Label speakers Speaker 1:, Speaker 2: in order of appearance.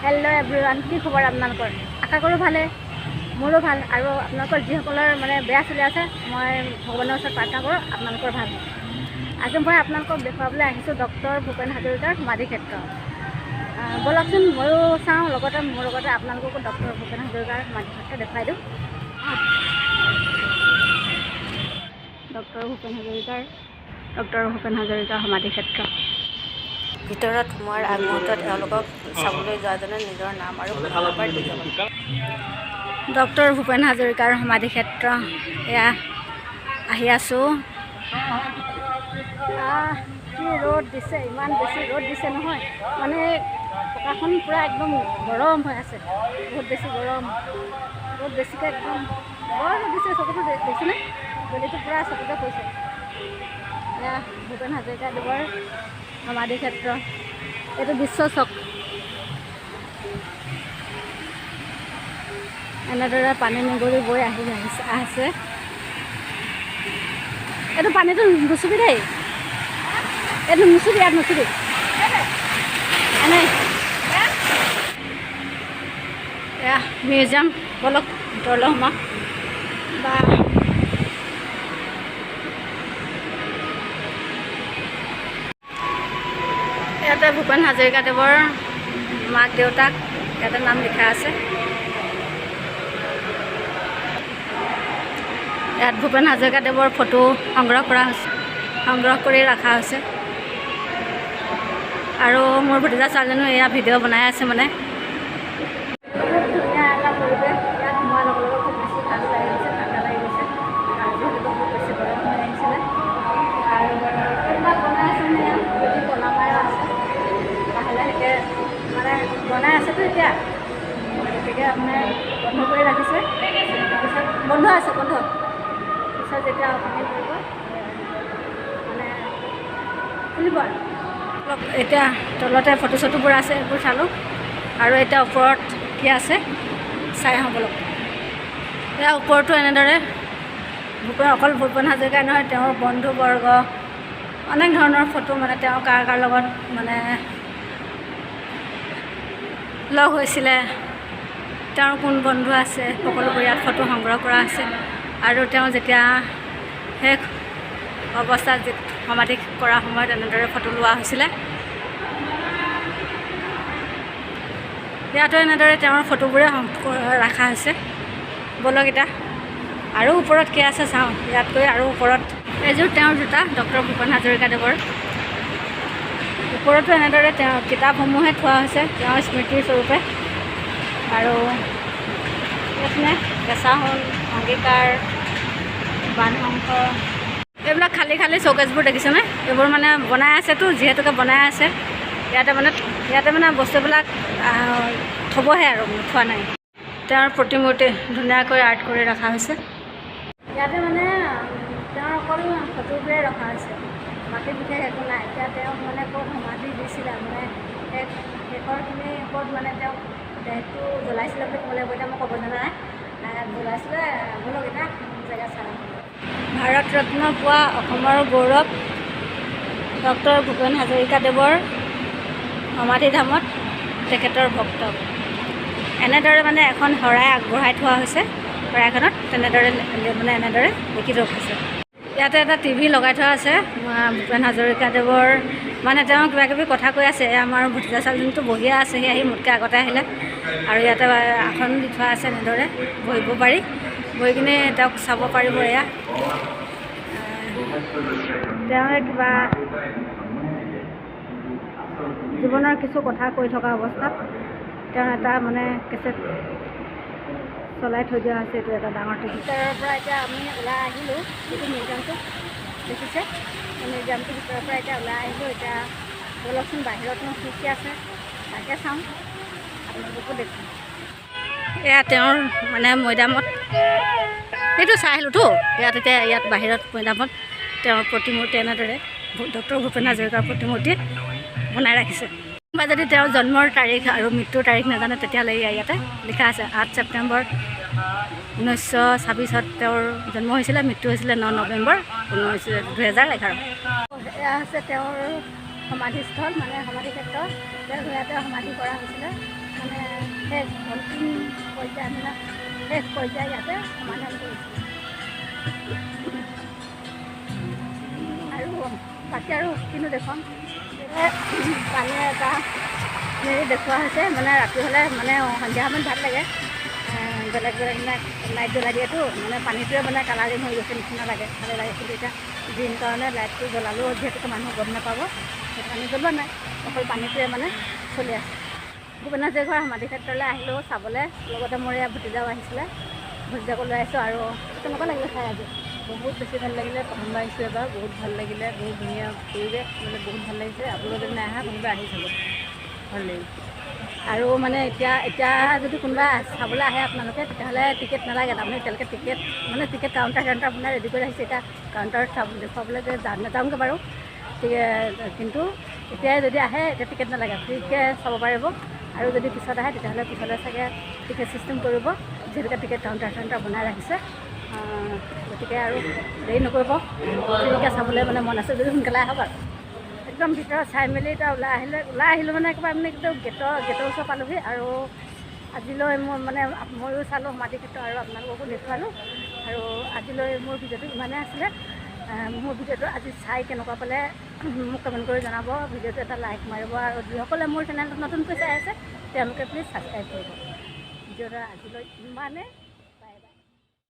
Speaker 1: Hello' everyone, কি খবৰ আপোনালোকৰ? আশা কৰোঁ ভালে, মোৰো ভাল। আৰু আপোনালোকৰ যিসকলৰ মানে বেয়া চলি আছে, মই ভগৱানৰ ওচৰত প্ৰাৰ্থনা কৰোঁ আপোনালোকৰ ভাল। আজি মই আপোনালোকক দেখুৱাবলৈ আহিছোঁ ডক্টৰ ভূপেন হাজৰিকাৰ সমাধি ক্ষেত্ৰ। ব'লকচোন ময়ো চাওঁ, লগতে মোৰ লগতে আপোনালোককো ডক্টৰ ভূপেন হাজৰিকাৰ সমাধি ক্ষেত্ৰ দেখুৱাই দিওঁ। ডক্টৰ ভূপেন হাজৰিকাৰ সমাধি ক্ষেত্ৰ। ভিতৰত সোমোৱাৰ আগমুহূৰ্তত এওঁলোকক চাবলৈ যোৱাজনে নিজৰ নাম আৰু ফোন নম্বৰ দি যাব। ডক্টৰ ভূপেন হাজৰিকাৰ সমাধি ক্ষেত্ৰ, এয়া আহি আছোঁ। কি ৰ'দ দিছে, ইমান বেছি ৰ'দ দিছে নহয়, মানে পকাখন পূৰা একদম গৰম হৈ আছে, বহুত বেছি গৰম, বহুত বেছিকৈ একদম বৰ ৰ'দ দিছে। চকুটো দেখিছেনে? বেলিটো পূৰা চকুতে পৰিছে। এয়া ভূপেন হাজৰিকাদেৱৰ সমাধি ক্ষেত্ৰ, এইটো বিশ্ব চক। এনেদৰে পানী নিগৰি বৈ আছে। এইটো পানীটো নুচুবি দেই, এইটো নুচুবি, ইয়াত নুচুবি এনেই। এয়া মিউজিয়াম, বলক ভিতৰলৈ সোমাওঁ। বা ইয়াতে ভূপেন হাজৰিকাদেৱৰ মাক দেউতাক ইয়াতে নাম লিখা আছে। ইয়াত ভূপেন হাজৰিকাদেৱৰ ফটো সংগ্ৰহ কৰি ৰখা হৈছে। আৰু মোৰ ভতিজা ছোৱালীজনীও এয়া ভিডিঅ' বনাই আছে। মানে খুব ধুনীয়া এটা পৰিৱেশ। ইয়াত সোমোৱাৰ লগে লগে খুব বেছি ভাল লাগি গৈছে, ঠাণ্ডা লাগি গৈছে। যিহেতু বহুত বেছি গৰম হৈ আহিছিলে, আৰু এইবিলাক বনাই আছে মানে ইয়াত যদি বনামাৰা আছে, লাহে লাহেকৈ মানে বনাই আছেতো এতিয়া, গতিকে মানে বন্ধ কৰি ৰাখিছে। তাৰপিছত বন্ধ আছে, পিছত যেতিয়া অপেনিং কৰিব মানে খুলিব আৰু। এতিয়া তলতে ফটো চটোবোৰ আছে, এইবোৰ চালোঁ। আৰু এতিয়া ওপৰত কি আছে চাই আহোঁ বলক। এতিয়া ওপৰতো এনেদৰে অকল ভূপেন হাজৰিকাই নহয়, তেওঁৰ বন্ধুবৰ্গ, অনেক ধৰণৰ ফটো, মানে তেওঁ কাৰ কাৰ লগত মানে লগ হৈছিলে, তেওঁৰ কোন বন্ধু আছে, সকলোবোৰ ইয়াত ফটো সংগ্ৰহ কৰা আছে। আৰু তেওঁ যেতিয়া শেষ অৱস্থাত সমাধি কৰা সময়ত এনেদৰে ফটো লোৱা হৈছিলে। ইয়াতো এনেদৰে তেওঁৰ ফটোবোৰে ৰখা হৈছে। বলক এতিয়া আৰু ওপৰত কি আছে চাওঁ। ইয়াতকৈ আৰু ওপৰত এযোৰ তেওঁৰ জোতা, ডক্টৰ ভূপেন হাজৰিকাদেৱৰ। ওপৰতো এনেদৰে তেওঁ কিতাপসমূহে থোৱা হৈছে তেওঁৰ স্মৃতিৰ স্বৰূপে। আৰু এইখিনি কেঁচা সোণ, অংগীকাৰ, বাণশংখ, এইবিলাক খালী খালী চৌকেছবোৰ দেখিছেনে? এইবোৰ মানে বনাই আছেতো, যিহেতুকে বনাই আছে। ইয়াতে মানে বস্তুবিলাক থ'বহে আৰু থোৱা নাই। তেওঁৰ প্ৰতিমূৰ্তি ধুনীয়াকৈ আৰ্ট কৰি ৰখা হৈছে। ইয়াতে মানে তেওঁৰ অকল ফটোবোৰে ৰখা হৈছে, বাকী বিশেষ একো নাই। এতিয়া তেওঁক মানে ক'ত সমাধি দিছিলে, মানে শেষৰখিনি ক'ত মানে তেওঁক দেহটো জ্বলাইছিলে বুলি ক'ব লাগিব। এতিয়া মই ক'ব নাজানে জ্বলাইছিলে। বলক এতিয়া জেগা চাই। ভাৰত ৰত্ন পোৱা অসমৰ গৌৰৱ ডক্টৰ ভূপেন হাজৰিকাদেৱৰ সমাধিধামত তেখেতৰ ভক্ত। এনেদৰে মানে এখন শৰাই আগবঢ়াই থোৱা হৈছে। শৰাইখনত এনেদৰে লিখি থোৱা হৈছে। ইয়াতে এটা টিভি লগাই থোৱা আছে। ভূপেন হাজৰিকাদেৱৰ মানে তেওঁ কিবা কিবি কথা কৈ আছে। আমাৰ ভতিজা ছোৱালীজনীটো বহিয়ে আছেহি, আহি মোতকৈ আগতে আহিলে। আৰু ইয়াতে আসন দি থোৱা আছে, এনেদৰে বহিব পাৰি, বহি কিনে তেওঁক চাব পাৰিব। এয়া তেওঁ কিবা জীৱনৰ কিছু কথা কৈ থকা অৱস্থাত তেওঁ এটা মানে কেছেট চলাই থৈ দিয়া হৈছে। এইটো এটা ডাঙৰ টিভি। ভিতৰৰ পৰা এতিয়া আমি ওলাই আহিলোঁ। যিটো মিউজিয়ামটো দেখিছে, এই মিউজিয়ামটোৰ ভিতৰৰ পৰা এতিয়া ওলাই আহিলোঁ। এতিয়া বলকচোন বাহিৰতনো কি কি আছে তাকে চাওঁ, আপোনালোককো দেখোঁ। এয়া তেওঁৰ মানে মৈদামত সেইটো চাই আহিলোঁতো। ইয়াত বাহিৰত মৈদামত তেওঁৰ প্ৰতিমূৰ্তি এনেদৰে ডক্টৰ ভূপেন হাজৰিকাৰ প্ৰতিমূৰ্তি বনাই ৰাখিছে। বা যদি তেওঁৰ জন্মৰ তাৰিখ আৰু মৃত্যুৰ তাৰিখ নাজানে, তেতিয়াহ'লে ইয়াতে লিখা আছে 8 ছেপ্টেম্বৰ 1926 তেওঁৰ জন্ম হৈছিলে, মৃত্যু হৈছিলে 9 নৱেম্বৰ 2011। এয়া হৈছে তেওঁৰ সমাধিস্থল, মানে সমাধি ক্ষেত্ৰ। তেওঁক ইয়াতে সমাধি কৰা হৈছিলে। মানে শেষ অন্তিম পৰ্যায় মানে শেষ পৰ্যায় ইয়াতে সমাধান কৰিছোঁ। আৰু বাকী আৰু কিনো দেখুৱাম, পানীৰ এটা হেৰি দেখুওৱা হৈছে, মানে ৰাতি হ'লে মানে সন্ধিয়া সময়ত ভাল লাগে, বেলেগ বেলেগ মানে লাইট জ্বলাই দিয়েতো, মানে পানীটোৱে মানে কালাৰিং হৈ গৈছে নিচিনা লাগে, ভালে লাগে। কিন্তু এতিয়া দিন কাৰণে লাইটটো জ্বলালেও যিহেতুকে মানুহ গম নাপাব, সেইটো পানী জ্বলোৱা নাই, অকল পানীটোৱে মানে চলি আছে। ভূপেন হাজৰিকাৰ সমাধি ক্ষেত্ৰলৈ আহিলেও চাবলৈ, লগতে মোৰ ইয়াত ভতিজাও আহিছিলে, ভতিজাকো লৈ আহিছোঁ। আৰু কেনেকুৱা লাগিলে চাই আজি?
Speaker 2: বহুত বেছি ভাল লাগিলে, প্ৰথমবাৰ আহিছোঁ এবাৰ, বহুত ভাল লাগিলে, বহুত ধুনীয়া পৰিৱেশ, মানে বহুত ভাল লাগিছে। আপোনালোকে যদি নাই অহা কোনোবা আহি চাব, ভাল লাগিছে।
Speaker 1: আৰু মানে এতিয়া যদি কোনোবা চাবলৈ আহে আপোনালোকে, তেতিয়াহ'লে টিকেট নালাগে, তাৰমানে এতিয়ালৈকে টিকেট কাউণ্টাৰ আপোনাৰ ৰেডি কৰি আহিছে। এতিয়া কাউণ্টাৰত দেখুৱাবলৈ নাযাওঁগৈ বাৰু, কিন্তু এতিয়াই যদি আহে এতিয়া টিকেট নালাগে, ফ্ৰীকৈ চাব পাৰিব। আৰু যদি পিছত আহে তেতিয়াহ'লে পিছলৈ চাগে টিকেট চিষ্টেম কৰিব, যিহেতুকে টিকেট কাউণ্টাৰ বনাই ৰাখিছে। গতিকে আৰু দেৰি নকৰিব, ফ্ৰীকৈ চাবলৈ মানে মন আছে যদি সোনকালে আহক। আৰু একদম ভিতৰত চাই মেলি এতিয়া ওলাই আহিলোঁ মানে একেবাৰে মানে একদম গেটৰ ওচৰ পালোঁহি। আৰু আজিলৈ মোৰ মানে ময়ো চালোঁ সমাধি ক্ষেত্ৰ আৰু আপোনালোককো দেখুৱালোঁ। আৰু আজিলৈ মোৰ ভিডিঅ'টো ইমানেই আছিলে। মোৰ ভিডিঅ'টো আজি চাই কেনেকুৱা পালে মোক কমেণ্ট কৰি জনাব। ভিডিঅ'টো এটা লাইক মাৰিব, আৰু যিসকলে মোৰ চেনেলটো নতুনকৈ চাই আছে তেওঁলোকে প্লিজ ছাবস্ক্ৰাইব কৰিব। ভিডিঅ'টো আজিলৈ ইমানেই।